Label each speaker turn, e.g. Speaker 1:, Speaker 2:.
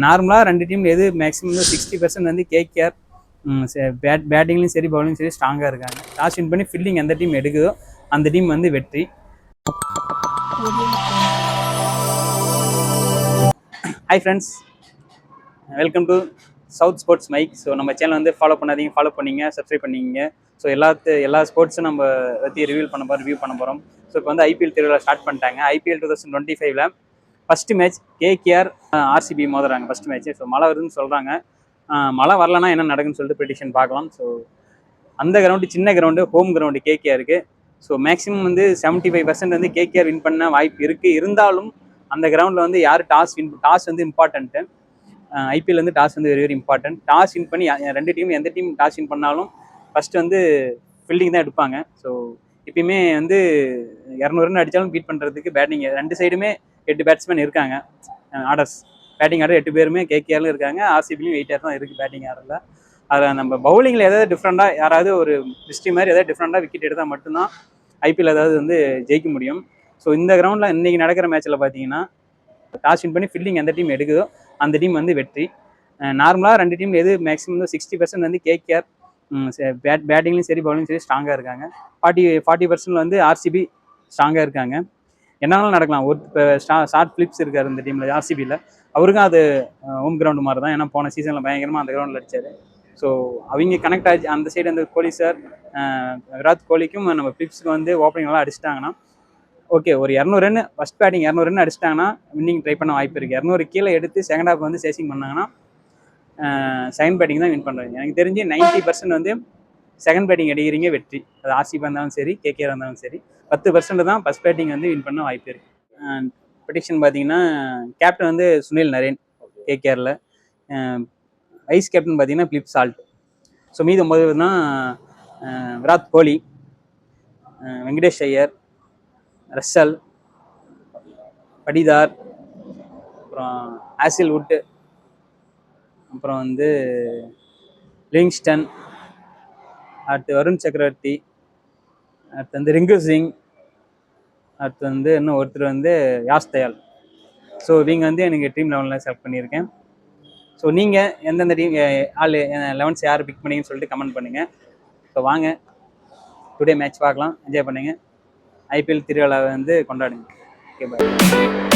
Speaker 1: நார்மலாக 2 டீம் எது மேக்ஸிமம் 60% வந்து கேகேஆர் பேட்டிங்லையும் சரி பவுலிங் சரி ஸ்ட்ராங்காக இருக்காங்க. டாஸ் வின் பண்ணி ஃபீல்டிங் எந்த டீம் எடுக்குதோ அந்த டீம் வந்து வெற்றி. Hi friends, welcome to South Sports Mic. So நம்ம சேனல் வந்து ஃபாலோ பண்ணிங்க, சப்ஸ்கிரைப் பண்ணிங்க. ஸோ எல்லா ஸ்போர்ட்ஸும் நம்ம பற்றி ரிவ்யூ பண்ண போகிறோம். ஸோ இப்போ வந்து ஐபிஎல் திருவிழா ஸ்டார்ட் பண்ணிட்டாங்க. IPL 2025 first match KKR RCB மோதுறாங்க ஃபஸ்ட் மேட்ச். ஸோ மழை வருதுன்னு சொல்கிறாங்க. மழை வரலன்னா என்ன நடக்குன்னு சொல்லிட்டு ப்ரெடிக்ஷன் பார்க்கலாம். ஸோ அந்த கிரவுண்டு சின்ன கிரவுண்டு, ஹோம் கிரவுண்டு கேகேஆருக்கு. ஸோ மேக்ஸிமம் வந்து 75% வந்து கேகேஆர் வின் பண்ண வாய்ப்பு இருக்குது. இருந்தாலும் அந்த கிரவுண்டில் வந்து யார் டாஸ் வந்து இம்பார்ட்டன்ட்டு. ஐபிஎல் வந்து டாஸ் வந்து very very important. Toss win பண்ணி ரெண்டு டீம் எந்த டீம் டாஸ் வின் பண்ணாலும் ஃபஸ்ட்டு வந்து ஃபீல்டிங் தான் எடுப்பாங்க. ஸோ எப்பயுமே வந்து 200 ரன் அடித்தாலும் பீட் பண்ணுறதுக்கு பேட்டிங் ரெண்டு சைடுமே 8 பேட்ஸ்மேன் இருக்காங்க. ஆர்டர்ஸ் பேட்டிங் ஆர்டர் 8 பேருமே கேகேஆர்லும் இருக்காங்க, ஆர்சிபிலையும் 8 தான் இருக்குது பேட்டிங் ஆர்டரில். அதில் நம்ம பவுலிங்கில் ஏதாவது டிஃப்ரெண்ட்டாக யாராவது ஒரு ஹிஸ்ட்ரி மாதிரி ஏதாவது டிஃப்ரெண்ட்டாக விக்கெட் எடுத்தால் மட்டும்தான் ஐபிஎல் ஏதாவது வந்து ஜெயிக்க முடியும். ஸோ இந்த கிரவுண்டில் இன்றைக்கி நடக்கிற மேட்ச்சில் பார்த்தீங்கன்னா டாஸ் வின் பண்ணி ஃபீல்டிங் எந்த டீம் எடுக்குதோ அந்த டீம் வந்து வெற்றி. நார்மலாக 2 டீம் எது மேக்ஸிமம் 60% வந்து கேகேஆர் பேட்டிங்லையும் சரி பவுலிங் சரி ஸ்ட்ராங்காக இருக்காங்க. 40% வந்து ஆர்சிபி ஸ்ட்ராங்காக இருக்காங்க. என்னாலும் நடக்கலாம். ஒரு இப்போ ஷார்ட் ஃபிலிப்ஸ் இருக்கார் இந்த டீமில் ஆர்சிபியில். அவருக்கும் அது ஹோம் கிரவுண்டு மாதிரி தான். ஏன்னா போன சீசனில் பயங்கரமாக அந்த கிரவுண்டில் அடித்தார். ஸோ அவங்க கனெக்ட் ஆச்சு அந்த சைடு. அந்த கோலி சார், விராட் கோலிக்கும் நம்ம ஃபிலிப்ஸுக்கு வந்து ஓப்பனிங் நல்லா அடிச்சிட்டாங்கன்னா ஓகே, ஒரு 200 ரன் ஃபஸ்ட் பேட்டிங் 200 ரன் அடிச்சிட்டாங்கன்னா வின்னிங் ட்ரை பண்ண வாய்ப்பு இருக்குது. 200 கீழே எடுத்து செகண்ட் ஹாஃப் வந்து சேசிங் பண்ணாங்கன்னா செகண்ட் பேட்டிங் தான் வின் பண்ணுறாங்க. எனக்கு தெரிஞ்சு 90% வந்து செகண்ட் பேட்டிங் அடிக்கிறீங்க வெற்றி. அது ஆர்சிபி இருந்தாலும் சரி கேகேஆர் இருந்தாலும் சரி. 10% தான் ஃபஸ்ட் பேட்டிங் வந்து வின் பண்ண வாய்ப்பு இருக்குது. ப்ரெடிக்ஷன் பார்த்தீங்கன்னா கேப்டன் வந்து சுனில் நரேன் கேகேஆரில், வைஸ் கேப்டன் பார்த்தீங்கன்னா பிலிப் சால்ட். ஸோ மீது 9 தான் விராட் கோலி, வெங்கடேஷ் ஐயர், ரசல், படிதார், அப்புறம் ஆசில் வுட்டு, அப்புறம் வந்து லிவிங்ஸ்டன், அடுத்து வருண் சக்கரவர்த்தி, அடுத்து வந்து ரிங்கு சிங், அடுத்து வந்து இன்னும் ஒருத்தர் வந்து யாஷ் தயால். ஸோ இவங்க வந்து எனக்கு டீம் லெவலில் செலக்ட் பண்ணியிருக்கேன். ஸோ நீங்கள் எந்தெந்த டீம் 11 யார் பிக் பண்ணிங்கன்னு சொல்லிட்டு கமெண்ட் பண்ணுங்கள். ஸோ வாங்க டுடே மேட்ச் பார்க்கலாம், என்ஜாய் பண்ணுங்கள், ஐபிஎல் திருவிழாவை வந்து கொண்டாடுங்க. ஓகே, பாய்.